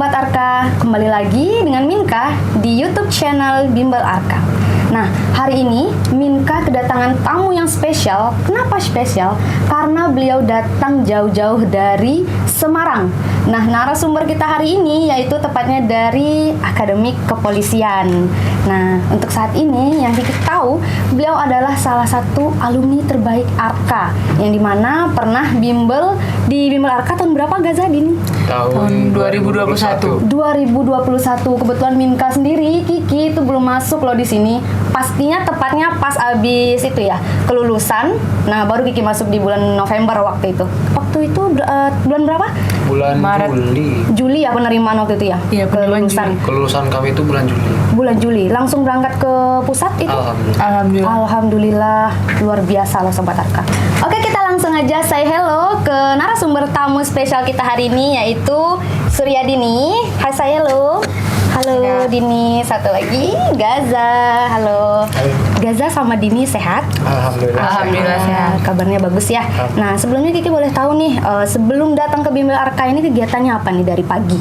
Sobat Arka, kembali lagi dengan Minka di YouTube channel Bimbel Arka. Nah, hari ini Minka kedatangan tamu yang spesial. Kenapa spesial? Karena beliau datang jauh-jauh dari Semarang. Nah, narasumber kita hari ini yaitu tepatnya dari Akademi Kepolisian. Nah, untuk saat ini yang kita tahu, beliau adalah salah satu alumni terbaik Arka, yang dimana pernah bimbel di Bimbel Arka tahun berapa, Gaza, Dini? Tahun 2021. 2021. Kebetulan Minka sendiri, Kiki itu belum masuk loh di sini. Pastinya tepatnya pas abis itu ya, kelulusan. Nah, baru Kiki masuk di bulan November waktu itu. Waktu itu bulan berapa? Bulan Maret. Juli ya penerimaan waktu itu ya? Iya, penerimaan kelulusan. Kelulusan kami itu bulan Juli. Bulan Juli. Langsung berangkat ke pusat itu? Alhamdulillah. Alhamdulillah, luar biasa loh Sobat Arka. Oke, kita langsung aja say hello ke narasumber tamu spesial kita hari ini, yaitu Surya Dini. Hai, say hello. Halo Ya. Dini, satu lagi Gaza. Halo. Gaza sama Dini sehat? Alhamdulillah. Alhamdulillah sehat. Kabarnya bagus ya. Nah, sebelumnya Kiki boleh tahu nih, sebelum datang ke Bimbel Arka ini kegiatannya apa nih dari pagi?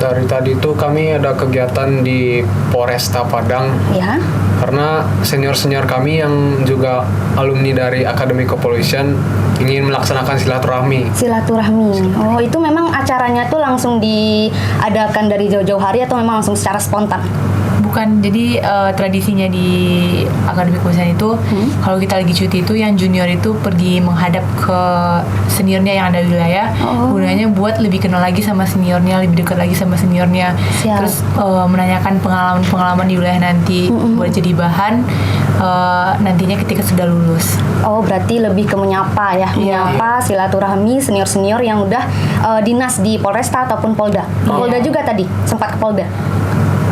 Dari tadi itu kami ada kegiatan di Polresta Padang Ya. karena senior-senior kami yang juga alumni dari Akademi Kepolisian ingin melaksanakan silaturahmi. Silaturahmi. Oh, itu memang acaranya tuh langsung diadakan dari jauh-jauh hari atau memang langsung secara spontan? Bukan, jadi tradisinya di Akademi Kepolisian itu kalau kita lagi cuti itu yang junior itu pergi menghadap ke seniornya yang ada di wilayah, gunanya buat lebih kenal lagi sama seniornya, lebih dekat lagi sama seniornya. Siap. Terus menanyakan pengalaman-pengalaman di wilayah nanti buat jadi bahan nantinya ketika sudah lulus. Oh, berarti lebih ke menyapa ya, Iya. menyapa silaturahmi senior-senior yang udah dinas di Polresta ataupun Polda. Ke Polda juga tadi, sempat ke Polda.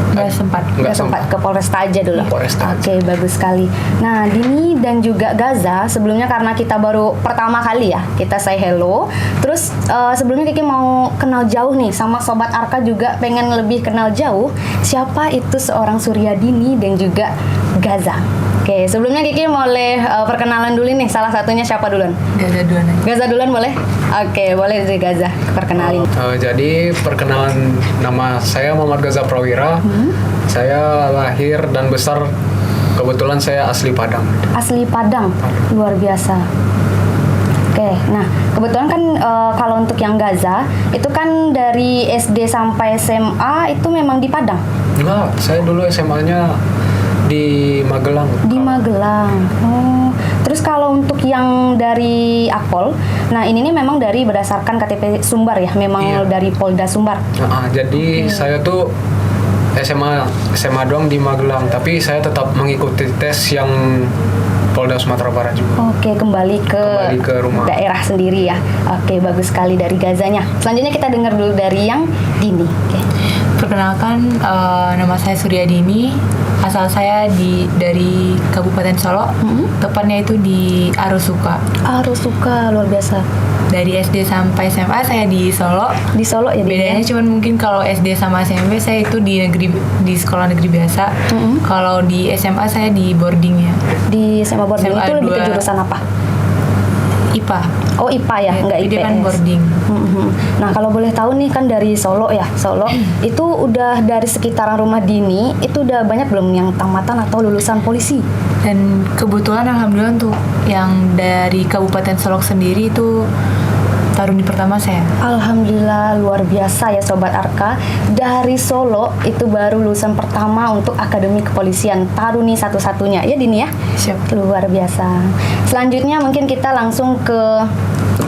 Nggak sempat. Nggak sempat ke Polresta aja dulu. Polresta Oke, bagus sekali. Nah, Dini dan juga Gaza, sebelumnya karena kita baru pertama kali ya, kita say hello. Terus sebelumnya Kiki mau kenal jauh nih sama Sobat Arka, juga pengen lebih kenal jauh siapa itu seorang Surya Dini dan juga Gaza. Oke, sebelumnya Kiki boleh perkenalan dulu nih, salah satunya siapa duluan? Gaza duluan aja. Gaza duluan boleh? Oke, boleh dari Gaza perkenalin. Jadi perkenalan, nama saya Muhammad Gaza Prawira. Saya lahir dan besar, kebetulan saya asli Padang. Asli Padang, luar biasa. Oke, nah kebetulan kan kalau untuk yang Gaza itu kan dari SD sampai SMA itu memang di Padang, Enggak, saya dulu SMA-nya di Magelang. di Magelang. Oh, terus kalau untuk yang dari Akpol, nah ini nih memang dari berdasarkan KTP Sumbar ya, memang Iya. dari Polda Sumbar. Jadi saya tuh SMA doang di Magelang, tapi saya tetap mengikuti tes yang Polda Sumatera Barat juga. Oke, kembali ke rumah. daerah sendiri ya. Oke, bagus sekali dari Gazanya. Selanjutnya kita dengar dulu dari yang Dini. Oke. Perkenalkan, nama saya Surya Dini. Asal saya dari Kabupaten Solo, tepatnya itu di Arosuka. Suka luar biasa. Dari SD sampai SMA saya di Solo. Di Solo ya, Dini, Bedanya ya? cuman mungkin kalau SD sama SMP saya itu di sekolah negeri biasa. Kalau di SMA saya di boarding ya. Di SMA boarding SMA itu lebih ke 2. jurusan apa? IPA. Oh, IPA ya, nggak Jadi IPS. dia kan boarding. Nah, kalau boleh tahu nih kan dari Solo ya, Solo itu udah dari sekitaran rumah Dini itu udah banyak belum yang tamatan atau lulusan polisi? Dan kebetulan alhamdulillah untuk yang dari Kabupaten Solok sendiri itu taruni pertama saya. Alhamdulillah, luar biasa ya Sobat Arka. Dari Solo itu baru lulusan pertama untuk Akademi Kepolisian, taruni satu-satunya ya Dini ya. Siap. Luar biasa. Selanjutnya mungkin kita langsung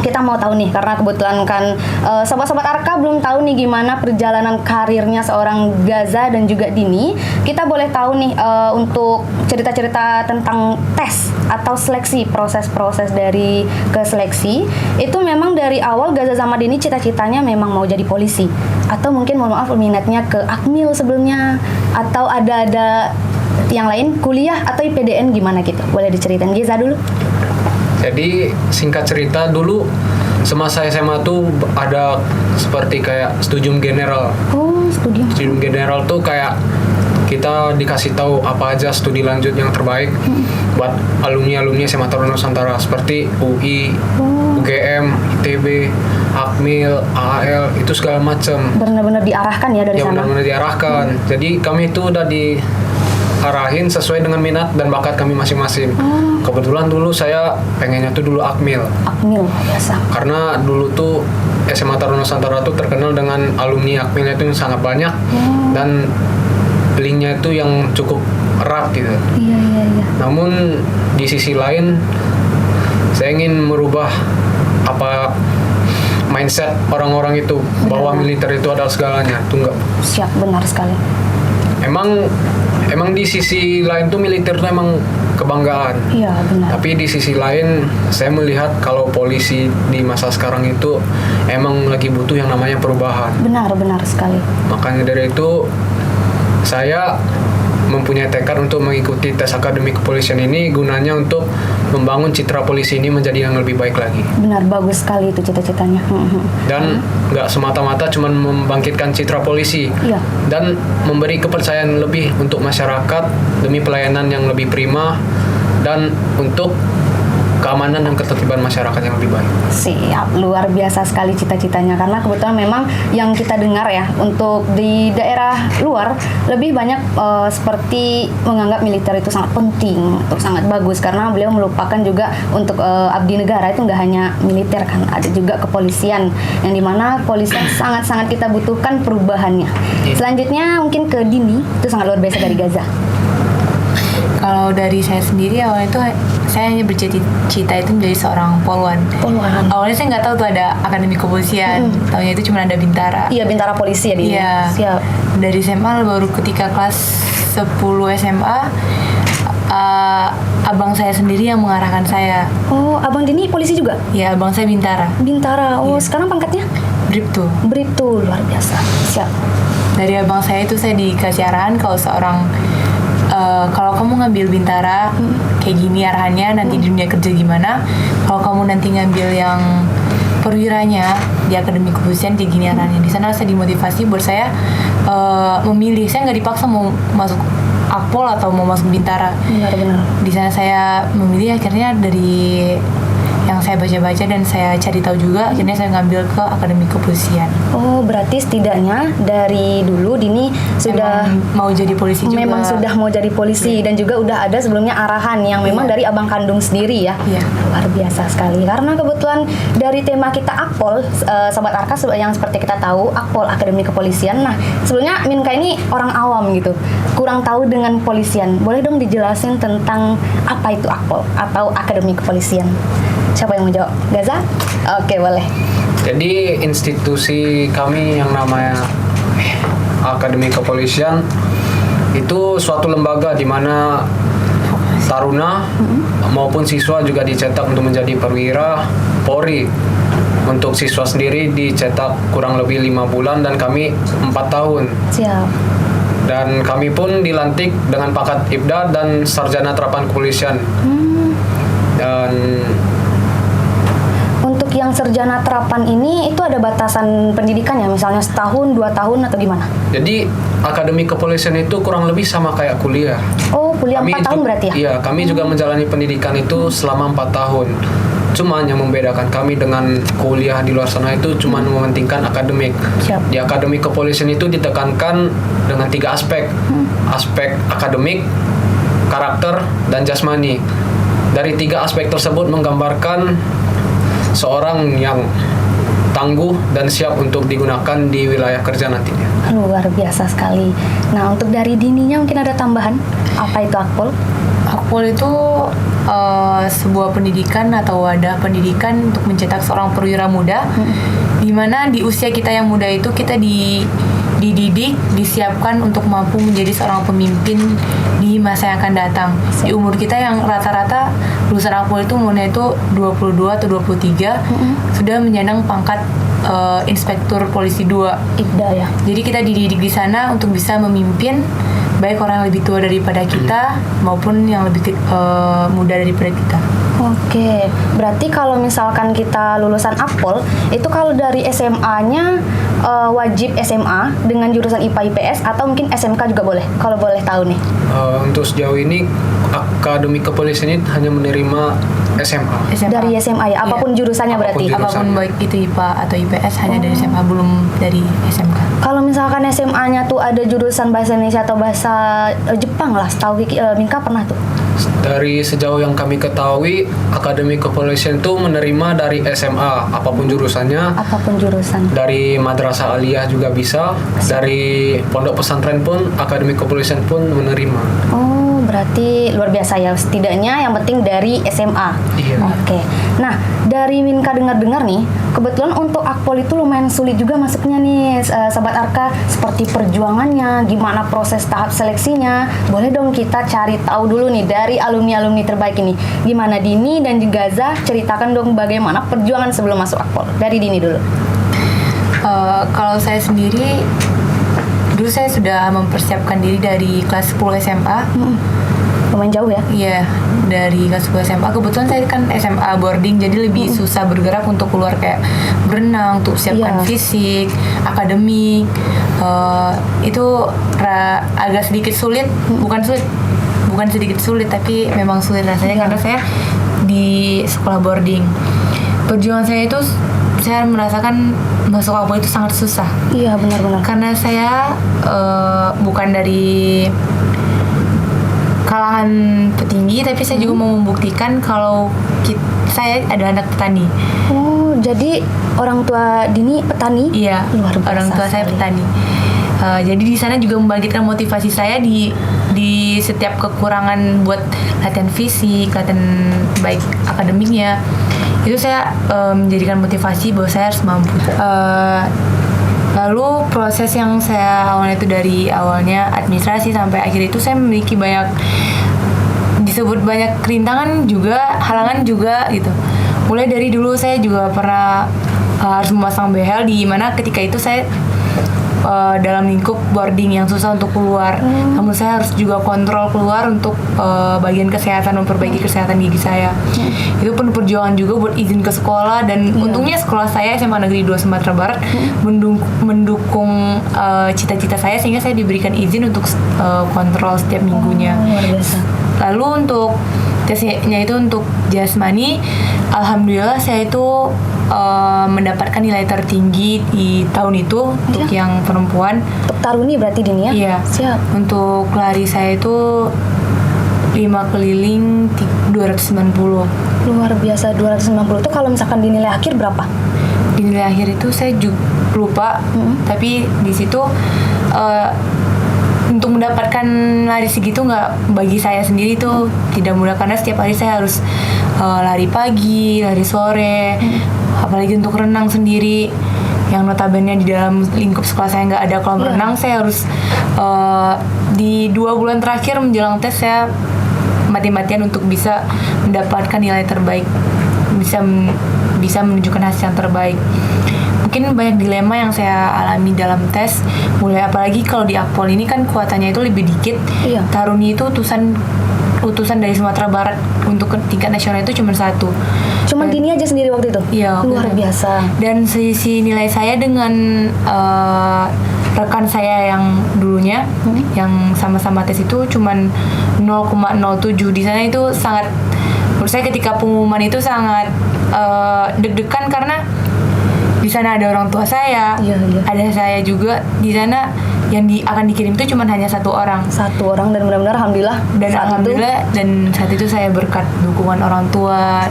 kita mau tahu nih, karena kebetulan kan sobat-sobat Arka belum tahu nih gimana perjalanan karirnya seorang Gaza dan juga Dini. Kita boleh tahu nih untuk cerita-cerita tentang tes atau seleksi, proses-proses dari ke seleksi itu memang dari awal Gaza sama Dini cita-citanya memang mau jadi polisi, atau mungkin mohon maaf minatnya ke Akmil sebelumnya, atau ada yang lain, kuliah atau IPDN gimana gitu. Boleh diceritain Gaza dulu? Jadi singkat cerita, dulu semasa SMA tuh ada seperti kayak studium general. Oh, studium. Studium general tuh kayak kita dikasih tahu apa aja studi lanjut yang terbaik buat alumni SMA Taruna Nusantara seperti UI, UGM, ITB, Akmil, AAL, itu segala macam. Benar-benar diarahkan ya dari Ya sana. benar-benar diarahkan. Jadi kami itu udah diarahin sesuai dengan minat dan bakat kami masing-masing. Kebetulan dulu saya pengennya tuh dulu Akmil. Akmil biasa. Karena dulu tuh SMA Taruna Nusantara tuh terkenal dengan alumni Akmilnya itu yang sangat banyak dan linknya itu yang cukup erat gitu. Iya. Namun di sisi lain saya ingin merubah mindset orang-orang itu bahwa militer itu adalah segalanya. Itu enggak. Siap, benar sekali. Emang di sisi lain tuh militer tuh emang kebanggaan. Iya, benar. Tapi di sisi lain saya melihat kalau polisi di masa sekarang itu emang lagi butuh yang namanya perubahan. Benar sekali. Makanya dari itu saya mempunyai tekad untuk mengikuti tes akademi kepolisian ini gunanya untuk membangun citra polisi ini menjadi yang lebih baik lagi. Benar, bagus sekali itu cita-citanya. Dan nggak semata-mata cuma membangkitkan citra polisi Iya. dan memberi kepercayaan lebih untuk masyarakat demi pelayanan yang lebih prima dan untuk keamanan dan ketertiban masyarakat yang lebih baik. Siap, luar biasa sekali cita-citanya karena kebetulan memang yang kita dengar ya untuk di daerah luar lebih banyak seperti menganggap militer itu sangat penting, untuk sangat bagus karena beliau melupakan juga untuk abdi negara itu nggak hanya militer kan, ada juga kepolisian yang dimana kepolisian sangat-sangat kita butuhkan perubahannya. Selanjutnya mungkin ke Dini, itu sangat luar biasa dari Gaza. Kalau dari saya sendiri awalnya itu saya hanya bercita-cita itu menjadi seorang poluan. Awalnya saya nggak tahu tuh ada akademi kepolisian. Tahunya itu cuma ada Bintara. Iya, Bintara Polisi ya Dini. Iya. Siap. Dari SMA baru ketika kelas 10 SMA abang saya sendiri yang mengarahkan saya. Oh, abang Dini polisi juga? Ya, abang saya Bintara. Bintara. Oh, Iya. sekarang pangkatnya? Bribtu. Bribtu, luar biasa. Siap. Dari abang saya itu saya dikasih arahan kalau kamu ngambil Bintara kayak gini arahannya, nanti di dunia kerja gimana. Kalau kamu nanti ngambil yang perwiranya di akademi kepolisian kayak gini arahannya. Di sana saya dimotivasi buat saya memilih. Saya nggak dipaksa mau masuk Akpol atau mau masuk Bintara. Benar. Di sana saya memilih, akhirnya dari yang saya baca-baca dan saya cari tahu juga, akhirnya saya ngambil ke akademi kepolisian. Oh, berarti setidaknya dari dulu Dini sudah Memang mau jadi polisi juga. memang sudah mau jadi polisi dan juga udah ada sebelumnya arahan yang memang dari abang kandung sendiri ya. Iya. Luar biasa sekali. Karena kebetulan dari tema kita Akpol, Sobat Arka yang seperti kita tahu Akpol Akademi Kepolisian. Nah, sebelumnya Minka ini orang awam gitu, kurang tahu dengan polisian. Boleh dong dijelasin tentang apa itu Akpol atau Akademi Kepolisian? Siapa yang mau jawab? Gaza? Oke, boleh. Jadi institusi kami yang namanya Akademi Kepolisian itu suatu lembaga di mana taruna maupun siswa juga dicetak untuk menjadi perwira Polri. Untuk siswa sendiri dicetak kurang lebih 5 bulan dan kami 4 tahun. Siap. Dan kami pun dilantik dengan pangkat Ibda dan Sarjana Terapan Kepolisian. Dan Untuk yang sarjana terapan ini itu ada batasan pendidikannya, misalnya setahun, 2 tahun atau gimana? jadi Akademi Kepolisian itu kurang lebih sama kayak kuliah. Oh, kuliah 4 tahun berarti ya? Iya, kami juga menjalani pendidikan itu selama 4 tahun. Cuman yang membedakan kami dengan kuliah di luar sana itu cuman mementingkan akademik. Siap. Di Akademi Kepolisian itu ditekankan dengan 3 aspek. Aspek akademik, karakter, dan jasmani. Dari 3 aspek tersebut menggambarkan seorang yang tangguh dan siap untuk digunakan di wilayah kerja nantinya. Luar biasa sekali. Nah, untuk dari Dininya mungkin ada tambahan? Apa itu Akpol? Akpol itu sebuah pendidikan atau wadah pendidikan untuk mencetak seorang perwira muda, di mana di usia kita yang muda itu kita dididik, disiapkan untuk mampu menjadi seorang pemimpin di masa yang akan datang. Di umur kita yang rata-rata lulusan Akpol itu umurnya itu 22 atau 23, sudah menyandang pangkat Inspektur Polisi 2. Ibda ya. Jadi kita dididik di sana untuk bisa memimpin baik orang yang lebih tua daripada kita maupun yang lebih muda daripada kita. Oke, berarti kalau misalkan kita lulusan Akpol, itu kalau dari SMA-nya wajib SMA dengan jurusan IPA IPS atau mungkin SMK juga boleh? Kalau boleh tahu nih. Untuk sejauh ini Akademi Kepolisian ini hanya menerima SMA. Dari SMA ya, apapun jurusannya Apapun berarti. jurusannya. Apapun baik itu IPA atau IPS hanya dari SMA, belum dari SMK. Kalau misalkan SMA-nya tuh ada jurusan bahasa Indonesia atau bahasa Jepang lah, setahu Minka pernah tuh. Dari sejauh yang kami ketahui, Akademi Kepolisian itu menerima dari SMA apapun jurusannya. Apapun jurusan. Dari madrasah aliyah juga bisa. Dari pondok pesantren pun Akademi Kepolisian pun menerima. Oh, berarti luar biasa ya. Setidaknya yang penting dari SMA. Iya. Oke. Nah, dari Minka dengar-dengar nih, kebetulan untuk Akpol itu lumayan sulit juga masuknya nih, Sobat Arka. Seperti perjuangannya, gimana proses tahap seleksinya. Boleh dong kita cari tahu dulu nih dari alumni-alumni terbaik ini. Gimana Dini dan juga Gaza, ceritakan dong bagaimana perjuangan sebelum masuk Akpol. Dari Dini dulu. Kalau saya sendiri, dulu saya sudah mempersiapkan diri dari kelas 10 SMA. Lumayan jauh ya. Iya, dari kelas 10 SMA. Kebetulan saya kan SMA boarding, jadi lebih susah bergerak untuk keluar kayak berenang, untuk siapkan Iya. fisik, akademik. Itu agak sedikit sulit, bukan sedikit sulit, tapi memang sulit rasanya karena saya di sekolah boarding. Perjuangan saya itu, saya merasakan masuk Akpol itu sangat susah. Iya, benar-benar. Karena saya bukan dari kalangan petinggi, tapi saya juga mau membuktikan kalau saya adalah anak petani. Oh, jadi orang tua Dini petani? Iya, Luar biasa orang tua saya sekali. petani. Jadi di sana juga membangkitkan motivasi saya di setiap kekurangan buat latihan fisik, latihan baik akademiknya. Itu saya menjadikan motivasi bahwa saya harus mampu. Lalu proses yang saya awalnya itu dari awalnya administrasi sampai akhir itu saya memiliki disebut banyak rintangan juga, halangan juga gitu. Mulai dari dulu saya juga pernah harus memasang behel, di mana ketika itu saya dalam lingkup boarding yang susah untuk keluar. Namun saya harus juga kontrol keluar untuk bagian kesehatan, memperbaiki kesehatan gigi saya. Itu pun perjuangan juga buat izin ke sekolah, dan untungnya sekolah saya SMA Negeri 2 Sumatera Barat mendukung cita-cita saya, sehingga saya diberikan izin untuk kontrol setiap minggunya. Luar biasa. Lalu untuk tesnya itu untuk jasmani, alhamdulillah saya itu mendapatkan nilai tertinggi di tahun itu untuk yang perempuan. Untuk taruni berarti Dini ya? Iya. Siap. Untuk lari saya itu 5 keliling 290. Luar biasa, 290 itu kalau misalkan dinilai akhir berapa? Di nilai akhir itu saya juga lupa, tapi di situ untuk mendapatkan lari segitu nggak, bagi saya sendiri itu tidak mudah, karena setiap hari saya harus lari pagi, lari sore, apalagi untuk renang sendiri yang notabene di dalam lingkup sekolah saya nggak ada kolam renang. Saya harus di 2 bulan terakhir menjelang tes saya mati-matian untuk bisa mendapatkan nilai terbaik, bisa menunjukkan hasil yang terbaik. Mungkin banyak dilema yang saya alami dalam tes, mulai apalagi kalau di Akpol ini kan kuotanya itu lebih dikit. Iya. Taruni itu utusan dari Sumatera Barat untuk tingkat nasional itu cuma 1. Cuman Dini aja sendiri waktu itu? Iya. Luar biasa. Dan selisih nilai saya dengan rekan saya yang dulunya yang sama-sama tes itu cuman 0,07. Di sana itu sangat, menurut saya ketika pengumuman itu sangat deg-degan, karena di sana ada orang tua saya, ada saya juga di sana, yang akan dikirim itu cuma hanya 1 orang. 1 orang, dan benar-benar alhamdulillah. Dan saat itu saya berkat dukungan orang tua,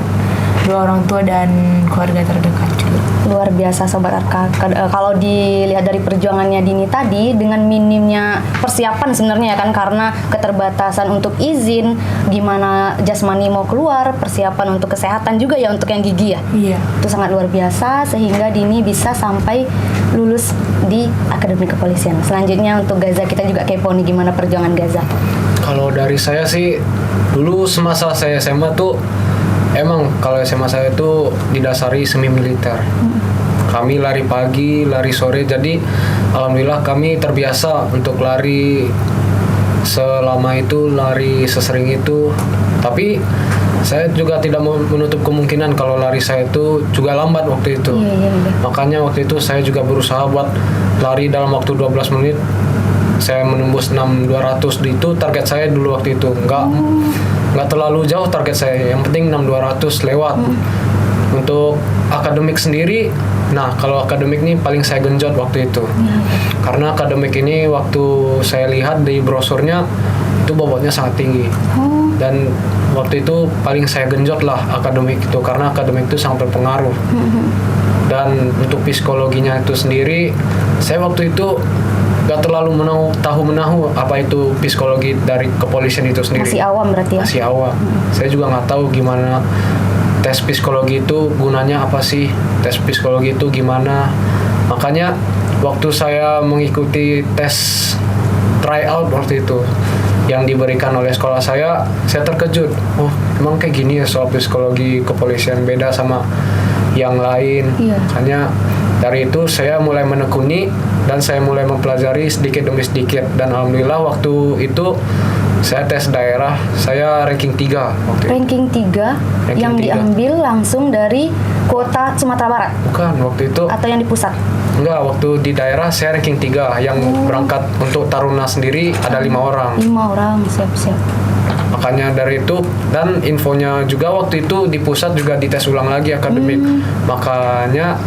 doa orang tua dan keluarga terdekat juga. Luar biasa Sobat Arka. Kalau dilihat dari perjuangannya Dini tadi, dengan minimnya persiapan sebenarnya ya kan, karena keterbatasan untuk izin, gimana jasmani mau keluar, persiapan untuk kesehatan juga ya, untuk yang gigi ya. Iya. Itu sangat luar biasa, sehingga Dini bisa sampai lulus di Akademi Kepolisian. Selanjutnya untuk Gaza, kita juga kepo nih gimana perjuangan Gaza. Kalau dari saya sih, dulu semasa saya SMA tuh, emang kalau SMA saya itu didasari semi militer. Kami lari pagi, lari sore, jadi alhamdulillah kami terbiasa untuk lari selama itu, lari sesering itu. Tapi saya juga tidak menutup kemungkinan kalau lari saya itu juga lambat waktu itu. Iya. Makanya waktu itu saya juga berusaha buat lari dalam waktu 12 menit. Saya menembus 6.200 itu target saya dulu waktu itu. Nggak terlalu jauh target saya. Yang penting 6.200 lewat. Untuk akademik sendiri, nah kalau akademik ini paling saya genjot waktu itu. Karena akademik ini waktu saya lihat di brosurnya itu bobotnya sangat tinggi. Dan waktu itu paling saya genjot lah akademik itu, karena akademik itu sangat berpengaruh. Dan untuk psikologinya itu sendiri, saya waktu itu gak terlalu tahu menahu apa itu psikologi dari kepolisian itu sendiri. Masih awam berarti ya? Masih awam. Saya juga nggak tahu gimana tes psikologi itu gunanya apa sih, tes psikologi itu gimana. Makanya waktu saya mengikuti tes tryout waktu itu yang diberikan oleh sekolah saya terkejut. Oh, emang kayak gini ya soal psikologi kepolisian, beda sama yang lain. Makanya dari itu saya mulai menekuni dan saya mulai mempelajari sedikit demi sedikit, dan alhamdulillah waktu itu saya tes daerah, saya ranking 3 waktu itu. Ranking 3 yang 3. diambil langsung dari kota Sumatera Barat? Bukan, waktu itu. Atau yang di pusat? Enggak, waktu di daerah saya ranking 3. Yang berangkat untuk Taruna sendiri ada 5 orang. 5 orang, siap-siap. Makanya dari itu, dan infonya juga waktu itu di pusat juga dites ulang lagi akademik. Makanya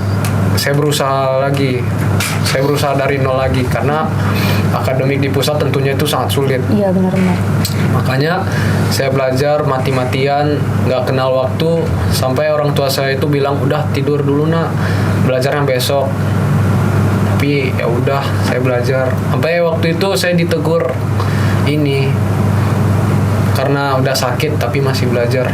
saya berusaha lagi. Saya berusaha dari nol lagi, karena akademik di pusat tentunya itu sangat sulit. Iya, benar-benar. Makanya saya belajar mati-matian, nggak kenal waktu, sampai orang tua saya itu bilang, udah tidur dulu nak, belajarnya besok. Tapi ya udah, saya belajar. Sampai waktu itu saya ditegur ini karena udah sakit tapi masih belajar.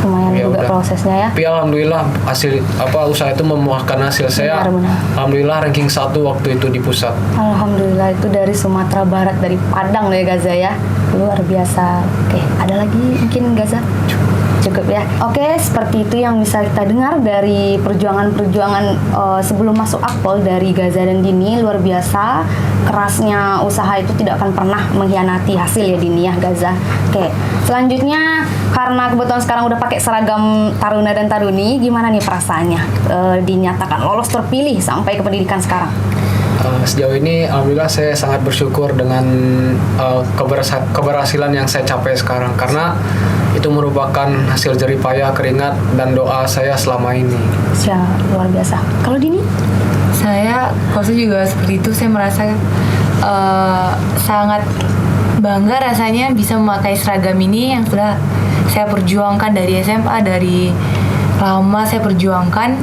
Lumayan Ya juga udah. prosesnya ya. Tapi alhamdulillah hasil usaha itu membuahkan hasil. Saya Benar. alhamdulillah ranking 1 waktu itu di pusat. Alhamdulillah, itu dari Sumatera Barat, dari Padang loh ya Gaza ya. Luar biasa. Oke, ada lagi mungkin Gaza? Cukup ya. Oke, seperti itu yang bisa kita dengar dari perjuangan-perjuangan sebelum masuk Akpol dari Gaza dan Dini. Luar biasa, kerasnya usaha itu tidak akan pernah mengkhianati hasil ya Dini ya Gaza. Oke, selanjutnya karena kebetulan sekarang udah pakai seragam Taruna dan Taruni, gimana nih perasaannya dinyatakan lolos terpilih sampai ke pendidikan sekarang? Sejauh ini alhamdulillah saya sangat bersyukur dengan keberhasilan yang saya capai sekarang, karena itu merupakan hasil jerih payah, keringat, dan doa saya selama ini. Siap, luar biasa. Kalau Dini? Saya juga seperti itu. Saya merasa sangat bangga rasanya bisa memakai seragam ini yang sudah saya perjuangkan dari SMA, dari lama saya perjuangkan.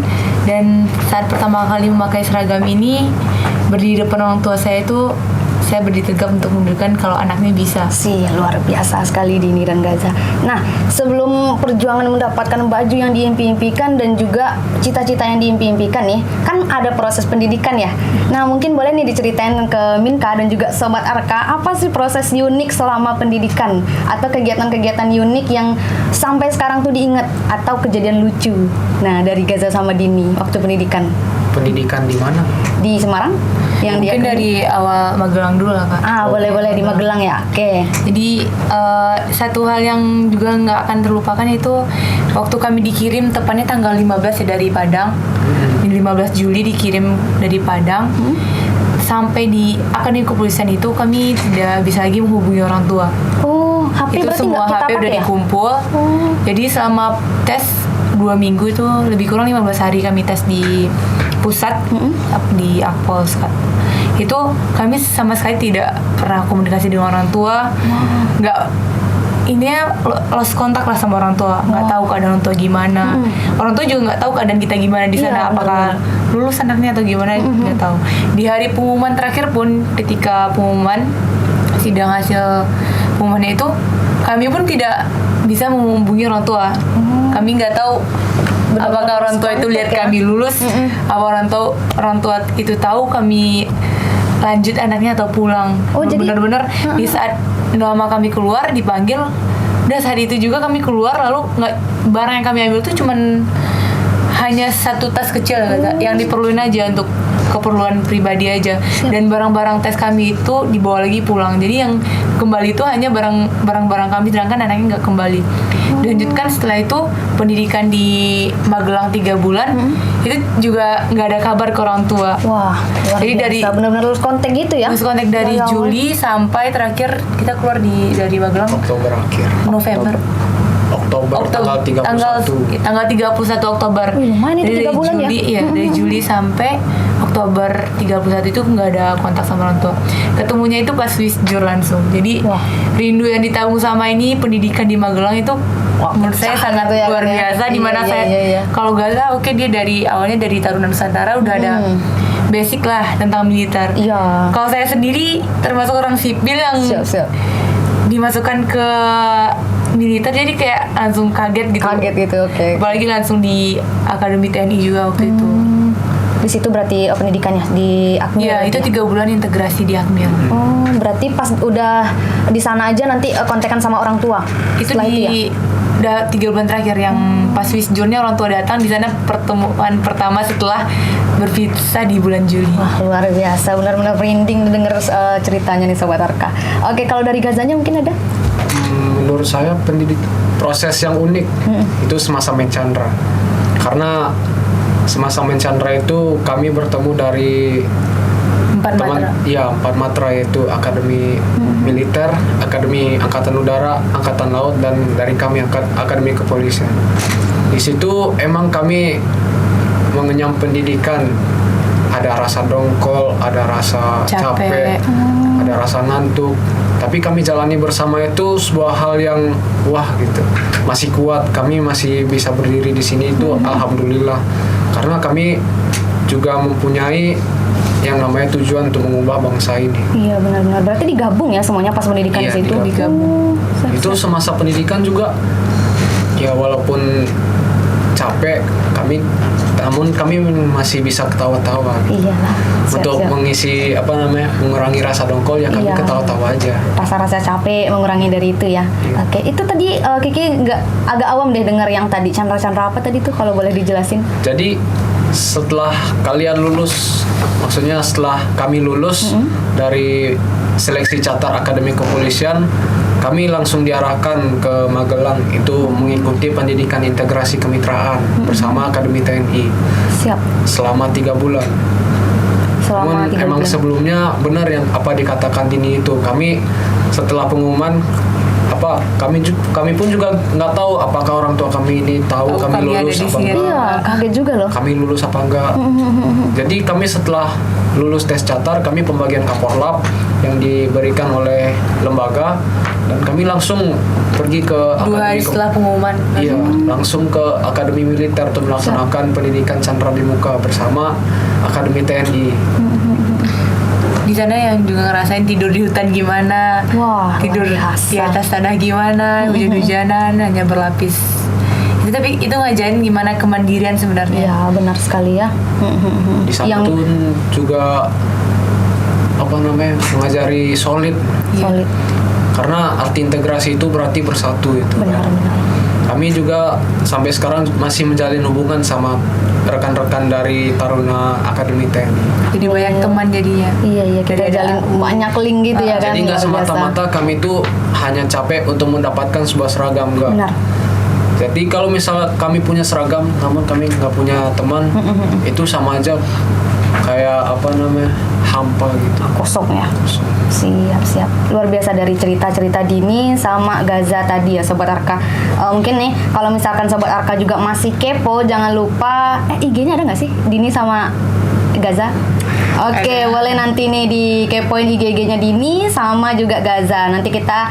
Dan saat pertama kali memakai seragam ini, berdiri depan orang tua saya itu, saya berdiri tegak untuk menunjukkan kalau anaknya bisa. Sih, luar biasa sekali Dini dan Gaza. Nah, sebelum perjuangan mendapatkan baju yang diimpi-impikan dan juga cita-cita yang diimpi-impikan nih, kan ada proses pendidikan ya. Nah, mungkin boleh nih diceritain ke Minka dan juga Sobat Arka, apa sih proses unik selama pendidikan atau kegiatan-kegiatan unik yang sampai sekarang tuh diingat atau kejadian lucu. Nah, dari Gaza sama Dini waktu pendidikan. Pendidikan di mana? Di Semarang? Yang Mungkin dia dari awal Magelang dulu lah Kak. boleh di Magelang ya. Oke. Jadi satu hal yang juga nggak akan terlupakan itu waktu kami dikirim, tepatnya tanggal 15 ya dari Padang. 15 Juli dikirim dari Padang. Sampai di Akademi Kepolisian itu kami tidak bisa lagi menghubungi orang tua. Oh, HP Itu berarti semua nggak kita HP udah pakai ya? dikumpul. Jadi selama tes 2 minggu itu lebih kurang 15 hari kami tes di pusat di Akpol. Itu kami sama sekali tidak pernah komunikasi dengan orang tua. Nggak, intinya lost kontak lah sama orang tua. Nggak tahu keadaan orang tua gimana. Orang tua juga nggak tahu keadaan kita gimana di sana. Iya, Apakah lulus anaknya atau gimana, nggak tahu. Di hari pengumuman terakhir pun, ketika pengumuman sidang hasil pengumumannya itu, kami pun tidak bisa menghubungi orang tua. Kami nggak tahu apakah orang tua itu lihat kami lulus, apa orang tua itu tahu kami lanjut anaknya atau pulang. Oh, jadi benar-benar di saat nama kami keluar dipanggil, udah saat itu juga kami keluar, lalu nggak, barang yang kami ambil tuh cuman hanya satu tas kecil yang diperluin aja untuk keperluan pribadi aja. Dan barang-barang tes kami itu dibawa lagi pulang. Jadi yang kembali itu hanya barang-barang kami, sedangkan anaknya nggak kembali. Dilanjutkan setelah itu pendidikan di Magelang 3 bulan, itu juga nggak ada kabar ke orang tua. Wah, luar Jadi biasa. dari Benar-benar lulus kontak gitu ya? lulus kontak dari Ya Allah. Juli sampai terakhir kita keluar dari Magelang Oktober akhir. November. Oktober tanggal 31. tanggal 31 Oktober. Wih, lumayan itu 3 bulan ya? Juli, iya, dari Juli sampai Oktober 31 itu nggak ada kontak sama orang tua. Ketemunya itu pas Swiss Jur langsung. Jadi Wah. rindu yang ditabung sama ini pendidikan di Magelang itu menurut saya sangat tuh ya, luar kan ya? biasa. Dimana Iya, saya iya. kalau Gaza oke, dia dari awalnya dari Taruna Nusantara udah ada basic lah tentang militer. Iya. Kalau saya sendiri termasuk orang sipil yang Siap. dimasukkan ke militer, jadi kayak langsung kaget gitu. Kaget gitu, oke. Apalagi langsung di Akademi TNI juga waktu itu. Di situ berarti pendidikannya di Akmil. Iya, itu 3 bulan integrasi di Akmil. Oh, berarti pas udah di sana aja nanti kontekan sama orang tua. Itu Setelah di itu ya? udah 3 bulan terakhir yang pas Swiss Journey orang tua datang, di sana pertemuan pertama setelah berpisah di bulan Juli. Wah, luar biasa, benar-benar merinding denger ceritanya nih Sobat Arka. Oke, kalau dari Gazanya mungkin ada? Menurut saya proses yang unik itu semasa Menchandra. Karena semasa Menchandra itu kami bertemu dari 4 matra. empat matra, yaitu Akademi Militer, Akademi Angkatan Udara, Angkatan Laut, dan dari kami Akademi Kepolisian. Di situ emang kami mengenyam pendidikan, ada rasa dongkol, ada rasa capek, ada rasa ngantuk. Tapi kami jalani bersama itu sebuah hal yang wah gitu. Masih kuat, kami masih bisa berdiri di sini itu alhamdulillah. Karena kami juga mempunyai yang namanya tujuan untuk mengubah bangsa ini. Iya, benar-benar. Berarti digabung ya semuanya pas pendidikan Iya, di situ. digabung. Itu semasa pendidikan juga ya walaupun capek namun kami masih bisa ketawa-tawa. Iyalah. Untuk mengisi mengurangi rasa dongkol ya kami Iya. ketawa-tawa aja. Rasa-rasa capek mengurangi dari itu ya. Iya. Oke, itu tadi Kiki agak awam deh dengar yang tadi Chandra-Chandra apa tadi tuh, kalau boleh dijelasin. Jadi setelah kalian lulus, maksudnya setelah kami lulus dari seleksi catar Akademi Kepolisian, kami langsung diarahkan ke Magelang itu mengikuti pendidikan integrasi kemitraan bersama Akademi TNI Siap. selama 3 bulan. Selama Namun 3 emang bulan. sebelumnya benar yang apa dikatakan Dini itu, kami setelah pengumuman kami pun juga nggak tahu apakah orang tua kami ini tahu Tahu kami kami ada lulus di apa sini. enggak. Iya, kaget juga loh. Kami lulus apa enggak. Jadi kami setelah lulus tes catar, kami pembagian Kaporlap yang diberikan oleh lembaga, dan kami langsung pergi ke 2 hari setelah pengumuman. Iya, langsung ke Akademi Militer untuk melaksanakan pendidikan Chandra di Muka bersama Akademi TNI. Di sana yang juga ngerasain tidur di hutan gimana, Wah, tidur luar biasa. di atas tanah gimana, hujan-hujanan hanya berlapis. Tapi itu ngajarin gimana kemandirian sebenarnya. Iya, benar sekali ya. Di sana Yang pun juga mengajari solid, solid. karena arti integrasi itu berarti bersatu itu. Benar-benar. Kami juga sampai sekarang masih menjalin hubungan sama rekan-rekan dari Taruna Akademi TNI. Jadi banyak teman jadinya. Iya, kita Dari ada- jalin banyak link gitu ya kan. Jadi nggak luar biasa. semata-mata kami itu hanya capek untuk mendapatkan sebuah seragam, enggak. Benar. Jadi kalau misalnya kami punya seragam namun kami nggak punya teman, itu sama aja kayak hampa gitu. Kosong ya. Siap. Luar biasa dari cerita-cerita Dini sama Gaza tadi ya Sobat Arka. Mungkin nih kalau misalkan Sobat Arka juga masih kepo, jangan lupa IG-nya ada nggak sih Dini sama Gaza? Oke, boleh nanti nih dikepoin IG-nya Dini sama juga Gaza. Nanti kita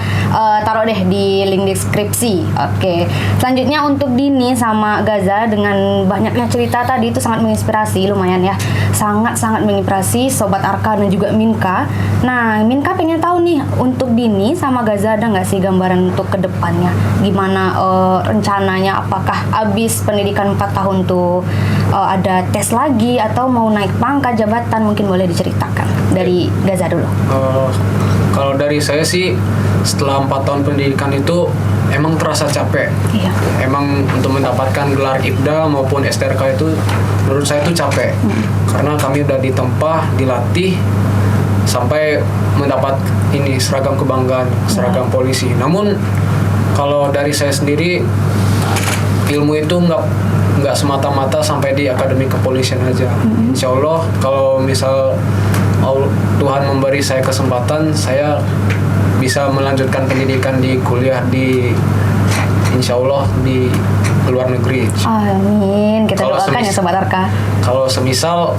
taruh deh di link deskripsi. Oke. Selanjutnya untuk Dini sama Gaza dengan banyaknya cerita tadi itu sangat menginspirasi, lumayan ya. Sangat-sangat menginspirasi Sobat Arka dan juga Minka. Nah, Minka pengen tahu nih untuk Dini sama Gaza ada nggak sih gambaran untuk kedepannya? Gimana rencananya? Apakah abis pendidikan 4 tahun tuh ada tes lagi atau mau naik pangkat jabatan? Mungkin boleh diceritakan dari Gaza dulu. Kalau dari saya sih setelah 4 tahun pendidikan itu emang terasa capek. Iya. Emang untuk mendapatkan gelar IPDA maupun STRK itu menurut saya itu capek. Karena kami udah ditempa, dilatih sampai mendapat ini seragam kebanggaan, seragam polisi. Namun kalau dari saya sendiri, ilmu itu nggak semata-mata sampai di akademi kepolisian aja. Insya Allah kalau misal Tuhan memberi saya kesempatan, saya bisa melanjutkan pendidikan di kuliah di insya Allah di luar negeri. Amin. Kita Kalau doakan ya Sobat Arka. Kalau semisal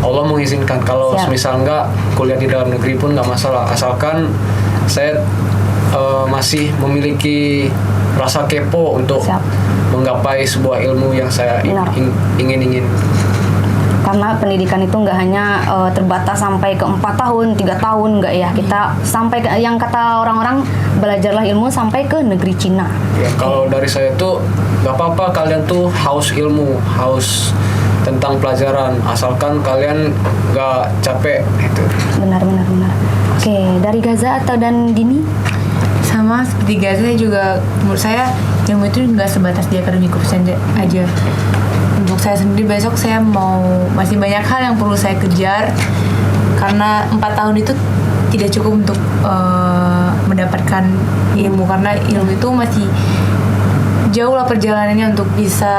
Allah mengizinkan, kalau Siap. semisal enggak kuliah di dalam negeri pun nggak masalah, asalkan saya masih memiliki rasa kepo untuk Siap. menggapai sebuah ilmu yang saya Benar. ingin. Karena pendidikan itu nggak hanya terbatas sampai ke 4 tahun, 3 tahun, nggak ya. Kita sampai ke, yang kata orang-orang, belajarlah ilmu sampai ke negeri Cina. Ya, kalau dari saya tuh nggak apa-apa kalian tuh haus ilmu, haus tentang pelajaran, asalkan kalian nggak capek itu. Benar. Oke, dari Gaza atau dan Dini? Sama seperti Gaza, saya juga menurut saya ilmu itu nggak sebatas di akademi kepolisian aja. Untuk saya sendiri besok saya masih banyak hal yang perlu saya kejar, karena 4 tahun itu tidak cukup untuk mendapatkan ilmu, karena ilmu itu masih jauh lah perjalanannya untuk bisa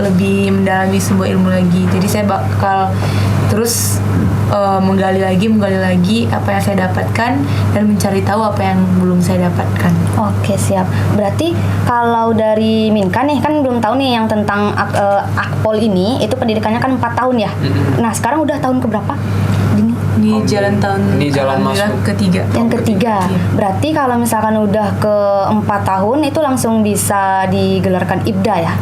lebih mendalami sebuah ilmu lagi. Jadi saya bakal terus menggali lagi apa yang saya dapatkan dan mencari tahu apa yang belum saya dapatkan. Oke, siap. Berarti kalau dari Minka nih, kan belum tahu nih yang tentang Akpol ini, itu pendidikannya kan 4 tahun ya. Nah, sekarang udah tahun keberapa? Dini? Di jalan tahun Ini jalan alhamdulillah masuk. ketiga. Yang ketiga. Iya. Berarti kalau misalkan udah ke 4 tahun itu langsung bisa digelarkan IPDA ya?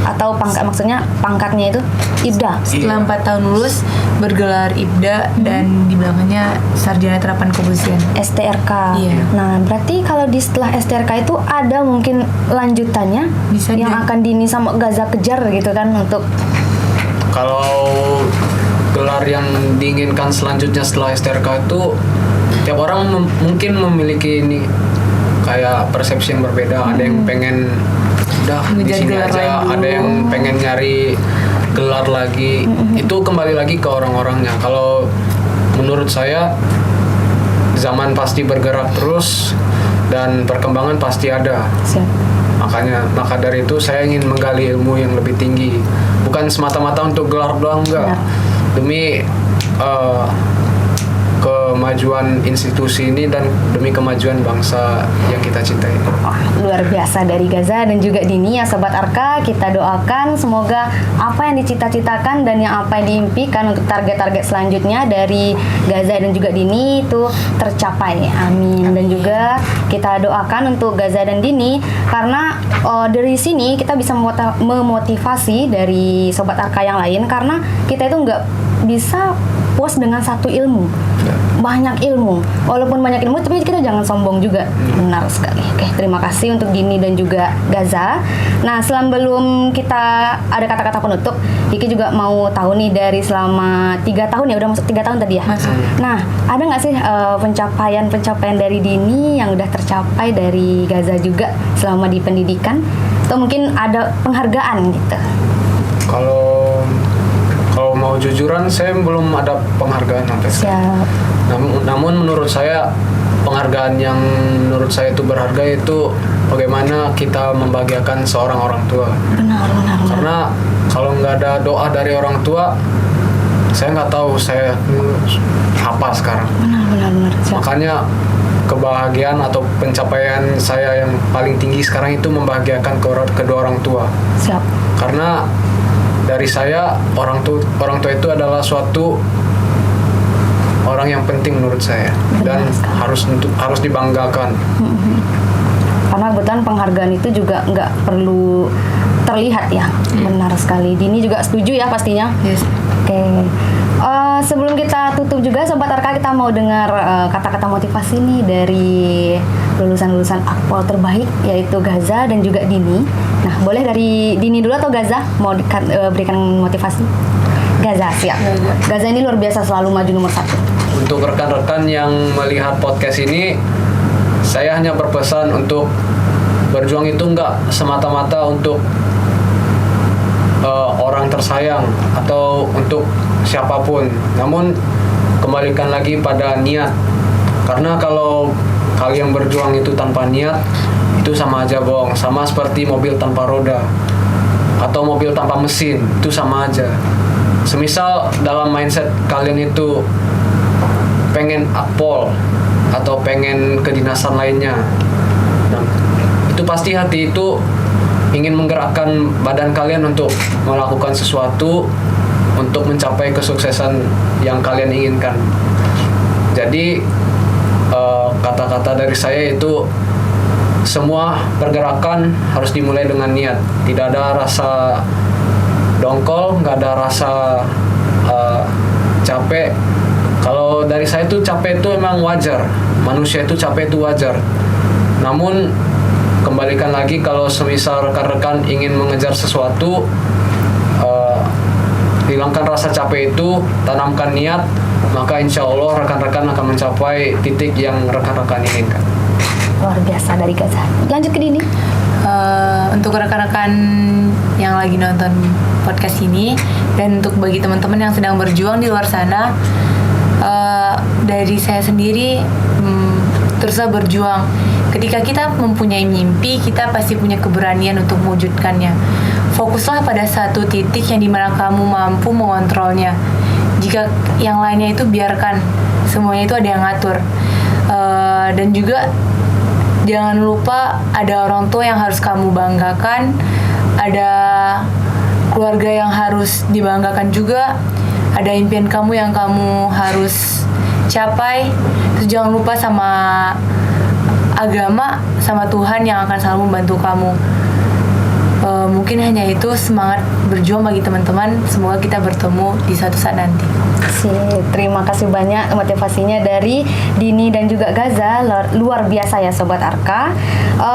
Atau maksudnya pangkatnya itu IPDA? Setelah 4 tahun lulus bergelar IPDA dan di belakangnya sarjana terapan kepolisian. STRK. Iya. Nah, berarti kalau di setelah STRK itu ada mungkin lanjutannya Bisa yang di- akan Dini sama Gaza kejar gitu kan untuk Kalau gelar yang diinginkan selanjutnya setelah STRK itu tiap orang mungkin memiliki ini kayak persepsi yang berbeda. Ada yang pengen udah di Ngejar sini gelar aja, lain dulu. ada yang pengen nyari gelar lagi. Itu kembali lagi ke orang-orangnya. Kalau menurut saya zaman pasti bergerak terus dan perkembangan pasti ada. siap. Maka dari itu saya ingin menggali ilmu yang lebih tinggi, bukan semata-mata untuk gelar doang, enggak, Benar. demi kemajuan institusi ini dan demi kemajuan bangsa yang kita cintai. Wah, luar biasa dari Gaza dan juga Dini ya Sobat Arka. Kita doakan semoga apa yang dicita-citakan dan yang apa yang diimpikan untuk target-target selanjutnya dari Gaza dan juga Dini itu tercapai. Amin. Dan juga kita doakan untuk Gaza dan Dini karena dari sini kita bisa memotivasi dari Sobat Arka yang lain, karena kita itu nggak bisa puas dengan satu ilmu. Banyak ilmu, walaupun banyak ilmu tapi kita jangan sombong juga. Benar sekali. Oke, terima kasih untuk Dini dan juga Gaza. Nah, sebelum kita ada kata-kata penutup, Kiki juga mau tahu nih dari selama 3 tahun ya, udah masuk 3 tahun tadi ya. Masuk. Nah, ada nggak sih pencapaian dari Dini yang udah tercapai dari Gaza juga selama di pendidikan, atau mungkin ada penghargaan gitu? Kalau mau jujuran, saya belum ada penghargaan sampai sekarang. Siap. Namun menurut saya penghargaan yang menurut saya itu berharga itu bagaimana kita membahagiakan seorang orang tua. Benar. Karena kalau nggak ada doa dari orang tua, saya nggak tahu saya apa sekarang. Benar. Siap. Makanya kebahagiaan atau pencapaian saya yang paling tinggi sekarang itu membahagiakan kedua orang tua. Siap. Karena dari saya orang tua itu adalah suatu orang yang penting menurut saya. Benar Dan sekali. harus dibanggakan. Karena kebetulan penghargaan itu juga nggak perlu terlihat ya. Benar sekali. Dini juga setuju ya pastinya. Yes. Oke. Sebelum kita tutup juga Sobat Arka, kita mau dengar kata-kata motivasi nih dari lulusan-lulusan Akpol terbaik, yaitu Gaza dan juga Dini. Nah, boleh dari Dini dulu atau Gaza mau berikan motivasi? Gaza, siap. Gaza. Gaza ini luar biasa, selalu maju nomor 1. Untuk rekan-rekan yang melihat podcast ini, Saya hanya berpesan untuk berjuang itu enggak semata-mata untuk orang tersayang atau untuk siapapun, namun kembalikan lagi pada niat. Karena kalau kalian berjuang itu tanpa niat, itu sama aja bohong. Sama seperti mobil tanpa roda atau mobil tanpa mesin, itu sama aja. Semisal dalam mindset kalian itu pengen akpol atau pengen kedinasan lainnya, nah, itu pasti hati itu ingin menggerakkan badan kalian untuk melakukan sesuatu untuk mencapai kesuksesan yang kalian inginkan. Jadi kata-kata dari saya itu, semua pergerakan harus dimulai dengan niat. Tidak ada rasa dongkol, nggak ada rasa capek. Kalau dari saya itu capek itu emang wajar, manusia itu capek itu wajar. Namun kembalikan lagi, kalau semisal rekan-rekan ingin mengejar sesuatu, hilangkan rasa capek itu, tanamkan niat, maka insya Allah rekan-rekan akan mencapai titik yang rekan-rekan inginkan. Luar biasa dari Gaza. Lanjut ke Dini. Untuk rekan-rekan yang lagi nonton podcast ini, dan untuk bagi teman-teman yang sedang berjuang di luar sana, dari saya sendiri, teruslah berjuang. Ketika kita mempunyai mimpi, kita pasti punya keberanian untuk mewujudkannya. Fokuslah pada satu titik yang dimana kamu mampu mengontrolnya. Jika yang lainnya itu biarkan, semuanya itu ada yang ngatur. Dan juga jangan lupa ada orang tua yang harus kamu banggakan, ada keluarga yang harus dibanggakan juga, ada impian kamu yang kamu harus capai. Terus jangan lupa sama agama, sama Tuhan yang akan selalu membantu kamu. Mungkin hanya itu semangat berjuang bagi teman-teman. Semoga kita bertemu di suatu saat nanti. Terima kasih banyak motivasinya dari Dini dan juga Gaza, luar biasa ya Sobat Arka.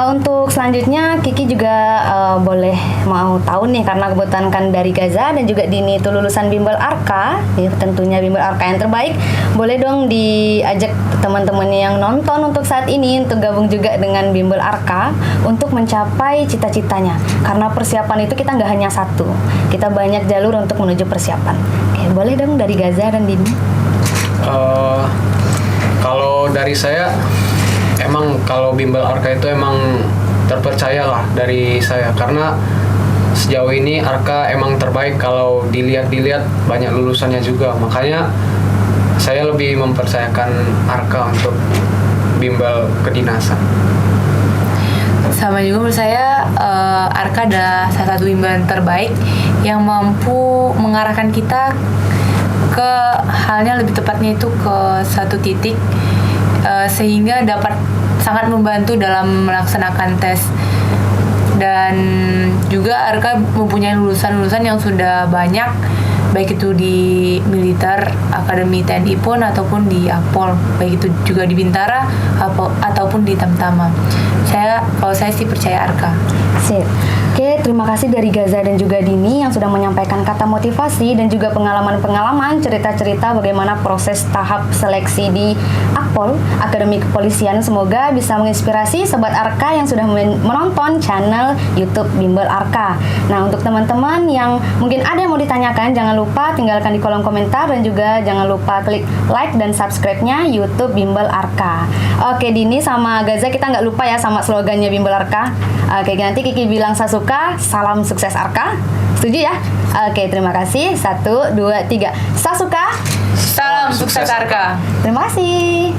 Untuk selanjutnya Kiki juga boleh mau tahu nih, karena kebetulan kan dari Gaza dan juga Dini itu lulusan Bimbel Arka, ya, tentunya Bimbel Arka yang terbaik. Boleh dong diajak teman-temannya yang nonton untuk saat ini untuk gabung juga dengan Bimbel Arka untuk mencapai cita-citanya. Karena persiapan itu kita nggak hanya satu, kita banyak jalur untuk menuju persiapan. Oke, boleh dong dari Gaza dan Dini. Kalau dari saya, emang kalau Bimbel Arka itu emang terpercaya lah dari saya, karena sejauh ini Arka emang terbaik. Kalau dilihat banyak lulusannya juga, makanya saya lebih mempercayakan Arka untuk bimbel kedinasan. Sama juga menurut saya, Arka adalah salah satu bimbel terbaik yang mampu mengarahkan kita ke halnya, lebih tepatnya itu ke satu titik, sehingga dapat sangat membantu dalam melaksanakan tes. Dan juga Arka mempunyai lulusan-lulusan yang sudah banyak, baik itu di militer, akademi TNI pun, ataupun di Akpol, baik itu juga di Bintara ataupun di Tamtama. Kalau saya sih percaya Arka. Sip. Oke, terima kasih dari Gaza dan juga Dini yang sudah menyampaikan kata motivasi dan juga pengalaman-pengalaman, cerita-cerita bagaimana proses tahap seleksi di Akpol, Akademi Kepolisian. Semoga bisa menginspirasi Sobat Arka yang sudah menonton channel YouTube Bimbel Arka. Nah, untuk teman-teman yang mungkin ada yang mau ditanyakan, jangan lupa tinggalkan di kolom komentar, dan juga jangan lupa klik like dan subscribe-nya YouTube Bimbel Arka. Oke, Dini sama Gaza, kita nggak lupa ya sama slogannya Bimbel Arka. Oke, nanti Kiki bilang Sasuka, salam sukses Arka. Setuju ya? Oke, terima kasih. 1, 2, 3. Sasuka, Salam sukses Arka. terima kasih.